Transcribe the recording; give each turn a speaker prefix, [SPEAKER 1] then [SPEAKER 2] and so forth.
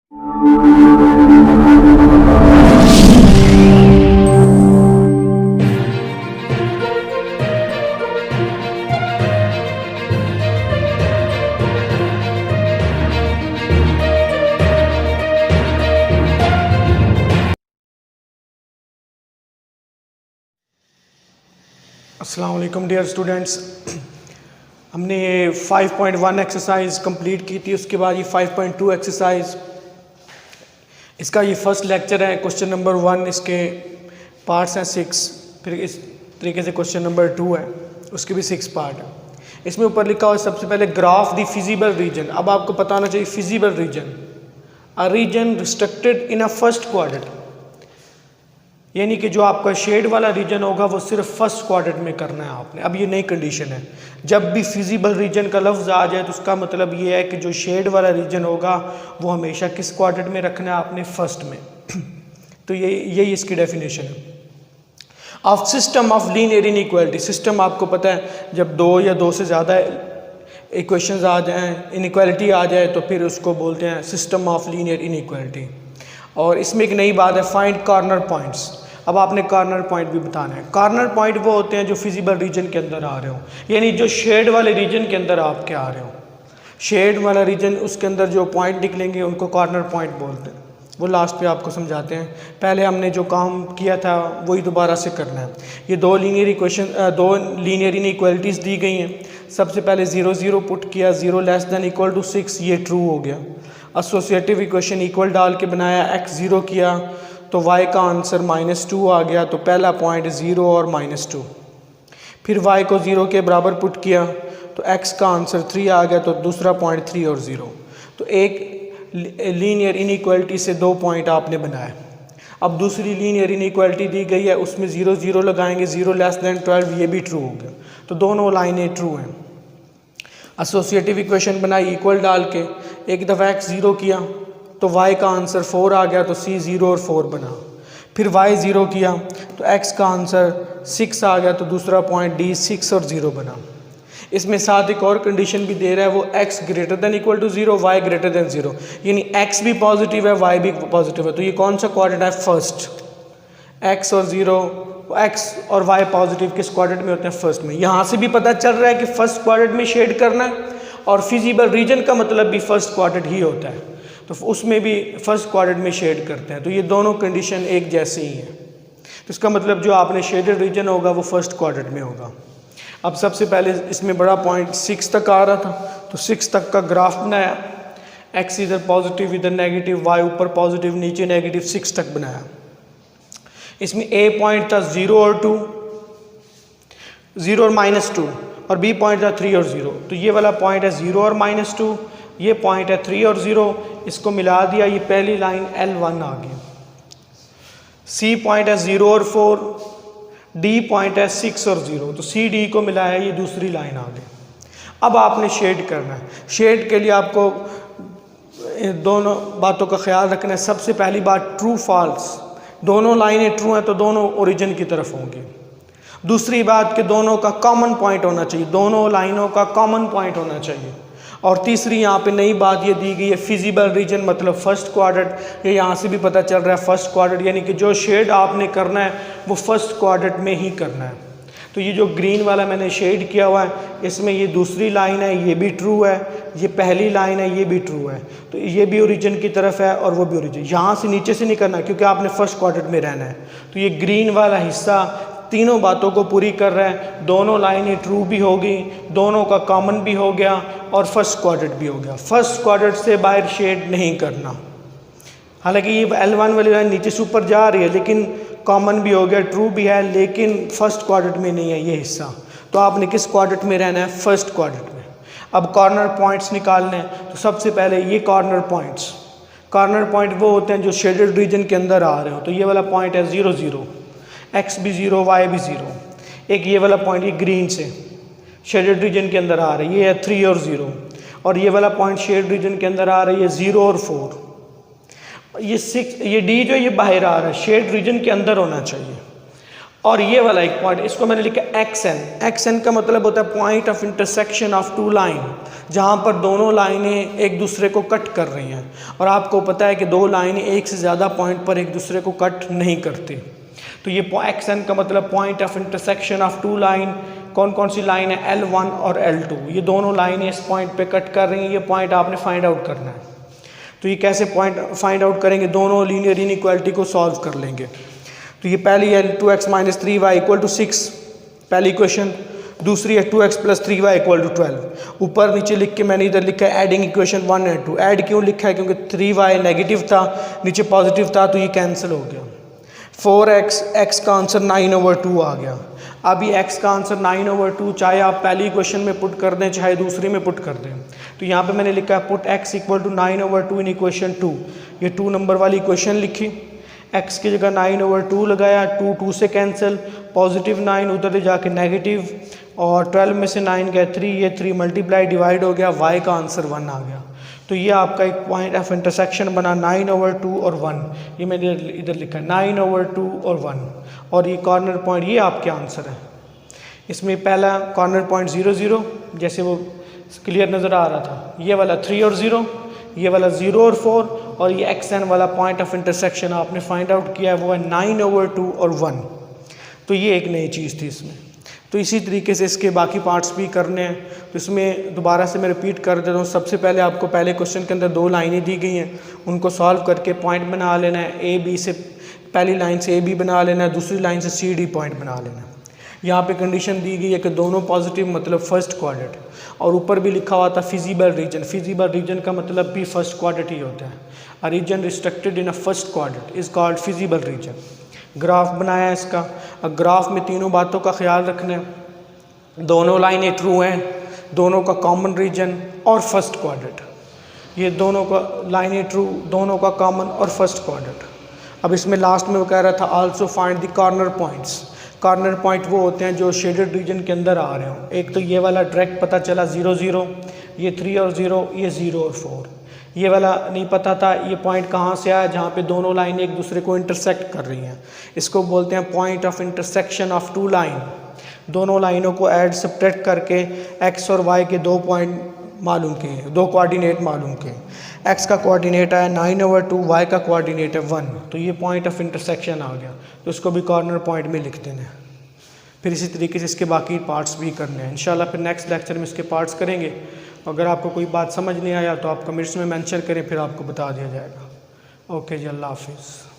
[SPEAKER 1] अस्सलाम वालेकुम dear students, हमने ये 5.1 एक्सरसाइज कंप्लीट की थी। उसके बाद ये 5.2 एक्सरसाइज, इसका ये फर्स्ट लेक्चर है। क्वेश्चन नंबर 1 इसके पार्ट्स हैं 6, फिर इस तरीके से क्वेश्चन नंबर 2 है, उसके भी 6 पार्ट है। इसमें ऊपर लिखा हुआ सबसे पहले ग्राफ द फिजिबल रीजन। अब आपको पता होना चाहिए feasible region, a region restricted in a first quadrant, यानी कि जो आपका शेड वाला रीजन होगा वो सिर्फ फर्स्ट क्वाड्रेंट में करना है आपने। अब ये नई कंडीशन है, जब भी फिजिबल रीजन का लफ्ज़ आ जाए तो उसका मतलब ये है कि जो शेड वाला रीजन होगा वो हमेशा किस क्वाड्रेंट में रखना है आपने, फर्स्ट में। तो यही इसकी डेफिनेशन है। Of system of linear inequality, system आपको पता है जब दो या दो से ज़्यादा इक्वेशंस आ जाएँ, इनइक्वालिटी आ जाए तो फिर उसको बोलते हैं सिस्टम ऑफ लीनियर इनइक्वालिटी। और इसमें एक नई बात है, फाइंड कॉर्नर पॉइंट्स। अब आपने कॉर्नर पॉइंट भी बताना है। कॉर्नर पॉइंट वो होते हैं जो फिजिबल रीजन के अंदर आ रहे हो, यानी जो शेड वाले रीजन के अंदर आपके आ रहे हो। शेड वाला रीजन, उसके अंदर जो पॉइंट निकलेंगे उनको कॉर्नर पॉइंट बोलते हैं। वो लास्ट पे आपको समझाते हैं। पहले हमने जो काम किया था वही दोबारा से करना है। ये दो लीनियर इनइक्वालिटीज़ दी गई हैं। सबसे पहले 0 0 पुट किया, 0 < 6, ये ट्रू हो गया। एसोसिएटिव इक्वेशन इक्वल डाल के बनाया, x 0 किया तो y का आंसर -2 आ गया। तो पहला पॉइंट 0 और -2। फिर y को 0 के बराबर पुट किया तो x का आंसर 3 आ गया। तो दूसरा पॉइंट 3 और 0। तो एक लीनियर इनइक्वालिटी से दो पॉइंट आपने बनाए। अब दूसरी लीनियर इनइक्वालिटी दी गई है, उसमें 0 0 लगाएंगे, 0 < 12, ये भी ट्रू हो गया। तो दोनों लाइनें ट्रू हैं। एसोसिएटिव इक्वेशन बनाई इक्वल डाल के, एक दफ़ा x 0 किया तो y का आंसर 4 आ गया। तो c 0 और 4 बना। फिर y 0 किया तो x का आंसर 6 आ गया। तो दूसरा पॉइंट d 6 और 0 बना। इसमें साथ एक और कंडीशन भी दे रहा है, वो x > 0, y > 0, यानी x भी पॉजिटिव है, y भी पॉजिटिव है। तो ये कौन सा क्वाड्रेंट है, फर्स्ट। x और 0, x और y पॉजिटिव किस क्वाड्रेंट में होते हैं, फर्स्ट में। यहाँ से भी पता चल रहा है कि फर्स्ट क्वाड्रेंट में शेड करना है, और फिजिबल रीजन का मतलब भी फर्स्ट क्वाड्रेंट ही होता है, तो उसमें भी फर्स्ट क्वाड्रेंट में शेड करते हैं। तो ये दोनों कंडीशन एक जैसे ही हैं। तो इसका मतलब जो आपने शेडेड रीजन होगा वो फर्स्ट क्वाड्रेंट में होगा। अब सबसे पहले इसमें बड़ा पॉइंट 6 तक आ रहा था, तो 6 तक का ग्राफ बनाया। x इधर पॉजिटिव इधर नेगेटिव, y ऊपर पॉजिटिव नीचे नेगेटिव, 6 तक बनाया। इसमें a पॉइंट था 0 और 2, 0 और -2, और b पॉइंट था 3 और 0। तो ये वाला पॉइंट है 0 और -2, ये पॉइंट है 3 और 0। इसको मिला दिया, ये पहली लाइन L1 आ गई। c पॉइंट है 0 और 4, d पॉइंट है 6 और 0। तो c d को मिला है, ये दूसरी लाइन आ गई। अब आपने शेड करना है। शेड के लिए आपको दोनों बातों का ख्याल रखना है। सबसे पहली बात, ट्रू फॉल्स, दोनों लाइनें ट्रू हैं तो दोनों ओरिजिन की तरफ होंगी। दूसरी बात कि दोनों का कॉमन पॉइंट होना चाहिए, दोनों लाइनों का कॉमन पॉइंट होना चाहिए। और तीसरी यहाँ पे नई बात ये दी गई है, फिजिबल रीजन मतलब फर्स्ट क्वाड्रेंट। ये यहाँ से भी पता चल रहा है फर्स्ट क्वाड्रेंट, यानी कि जो शेड आपने करना है वो फर्स्ट क्वाड्रेंट में ही करना है। तो ये जो ग्रीन वाला मैंने शेड किया हुआ है, इसमें ये दूसरी लाइन है, ये भी ट्रू है, ये पहली लाइन है, ये भी ट्रू है। तो ये भी ओरिजिन की तरफ है और वो भी ओरिजिन। यहाँ से नीचे से नहीं करना क्योंकि आपने फर्स्ट क्वाड्रेंट में रहना है। तो ये ग्रीन वाला हिस्सा तीनों बातों को पूरी कर रहा है। दोनों लाइनें ट्रू भी होगी, दोनों का कॉमन भी हो गया और फर्स्ट क्वाड्रेंट भी हो गया। फर्स्ट क्वाड्रेंट से बाहर शेड नहीं करना। हालांकि ये L1 वाली लाइन नीचे से ऊपर जा रही है, लेकिन कॉमन भी हो गया, ट्रू भी है, लेकिन फर्स्ट क्वाड्रेंट में नहीं है ये हिस्सा। तो आपने किस क्वाड्रेंट में रहना है, फर्स्ट क्वाड्रेंट में। अब कॉर्नर पॉइंट्स निकालने हैं। तो सबसे पहले ये कॉर्नर पॉइंट वो होते हैं जो शेडेड रीजन के अंदर आ रहे हो। तो ये वाला पॉइंट है 0 0, x भी 0, y भी 0। एक ये वाला पॉइंट, ये ग्रीन से शेडेड रीजन के अंदर आ रहा है, ये है 3 और 0। और ये वाला पॉइंट शेड रीजन के अंदर आ रहा है, ये 0 और 4। ये 6, ये d जो ये बाहर आ रहा है, शेड रीजन के अंदर होना चाहिए। और ये वाला एक पॉइंट, इसको मैंने लिखा एक्स एन। एक्स एन का मतलब होता है point of intersection of two line, जहाँ पर दोनों लाइनें एक दूसरे को कट कर रही हैं। और आपको पता है कि दो लाइनें एक से ज़्यादा पॉइंट पर एक दूसरे को कट नहीं करती। तो ये एक्स एन का मतलब point of intersection of two line. कौन कौन सी लाइन है? L1 और L2, ये दोनों लाइनें इस पॉइंट पे कट कर रही हैं। ये पॉइंट आपने फाइंड आउट करना है। तो ये कैसे पॉइंट फाइंड आउट करेंगे? दोनों लीनियर इनइक्वालिटी को सॉल्व कर लेंगे। तो ये पहली है 2x minus 3y equal to 6, पहली इक्वेशन। दूसरी है 2x plus 3y equal to 12। ऊपर नीचे लिख के मैंने इधर लिखा है एडिंग इक्वेशन 1 एंड 2। ऐड क्यों लिखा है? क्योंकि 3y नेगेटिव था, नीचे पॉजिटिव था, तो ये कैंसिल हो गया। 4x, x का आंसर 9/2 आ गया। अब ये x का आंसर 9/2 चाहे आप पहली इक्वेशन में पुट कर दें चाहे दूसरी में पुट कर दें। तो यहाँ पे मैंने लिखा है put x equal to 9/2 in equation 2। ये 2 नंबर वाली इक्वेशन लिखी, x की जगह 9/2 लगाया, 2 से कैंसिल, पॉजिटिव 9 उधर जाके नेगेटिव, और 12 में से 9 गया 3, ये 3 मल्टीप्लाई डिवाइड हो गया, y का आंसर 1 आ गया। तो ये आपका एक पॉइंट ऑफ इंटरसेक्शन बना 9/2 और 1। ये मैंने इधर लिखा 9/2 और 1, और ये कॉर्नर पॉइंट, ये आपके आंसर है। इसमें पहला कॉर्नर पॉइंट 0 0, जैसे वो क्लियर नज़र आ रहा था। ये वाला 3 और 0, ये वाला 0 और 4, और ये एक्स एन वाला पॉइंट ऑफ इंटरसेक्शन आपने फाइंड आउट किया है, वो है 9/2 और 1। तो ये एक नई चीज़ थी इसमें। तो इसी तरीके से इसके बाकी पार्ट्स भी करने हैं। तो इसमें दोबारा से मैं रिपीट कर देता हूँ। सबसे पहले आपको पहले क्वेश्चन के अंदर 2 लाइनें दी गई हैं, उनको सॉल्व करके पॉइंट बना लेना है। ए बी से, पहली लाइन से ए बी बना लेना है, दूसरी लाइन से सी डी पॉइंट बना लेना है। यहाँ पे कंडीशन दी गई है कि दोनों पॉजिटिव, मतलब फर्स्ट क्वाड्रेंट, और ऊपर भी लिखा हुआ था फिजिबल रीजन। फिजिबल रीजन का मतलब भी फर्स्ट क्वाड्रेंट ही होता है। A region restricted in a first quadrant is called feasible region. Graph बनाया इसका। अब ग्राफ में तीनों बातों का ख्याल रखना है। दोनों लाइनें ट्रू हैं, दोनों का कॉमन रीजन और फर्स्ट क्वाड्रेंट। ये दोनों का लाइनें ट्रू, दोनों का कॉमन और फर्स्ट क्वाड्रेंट। अब इसमें लास्ट में वो कह रहा था also find the corner points. Corner point वो होते हैं जो शेडेड रीजन के अंदर आ रहे हों। एक तो ये वाला डायरेक्ट पता चला 0 0, ये 3 और 0, ये 0 और 4। ये वाला नहीं पता था ये पॉइंट कहाँ से आया, जहाँ पे दोनों लाइनें एक दूसरे को इंटरसेक्ट कर रही हैं। इसको बोलते हैं point of intersection of two line. दोनों लाइनों को ऐड सब्ट्रैक्ट करके x और y के 2 पॉइंट मालूम किए, 2 कोऑर्डिनेट मालूम किए। x का कोऑर्डिनेट है 9/2, y का कोऑर्डिनेट है 1। तो ये पॉइंट ऑफ इंटरसेक्शन आ गया। तो इसको भी कॉर्नर पॉइंट में लिख देना है। फिर इसी तरीके से इसके बाकी पार्ट्स भी करने हैं। इंशाल्लाह फिर नेक्स्ट लेक्चर में इसके पार्ट्स करेंगे। अगर आपको कोई बात समझ नहीं आया तो आप कमेंट्स में मेंशन करें, फिर आपको बता दिया जाएगा। ओके जी, अल्लाह हाफिज़।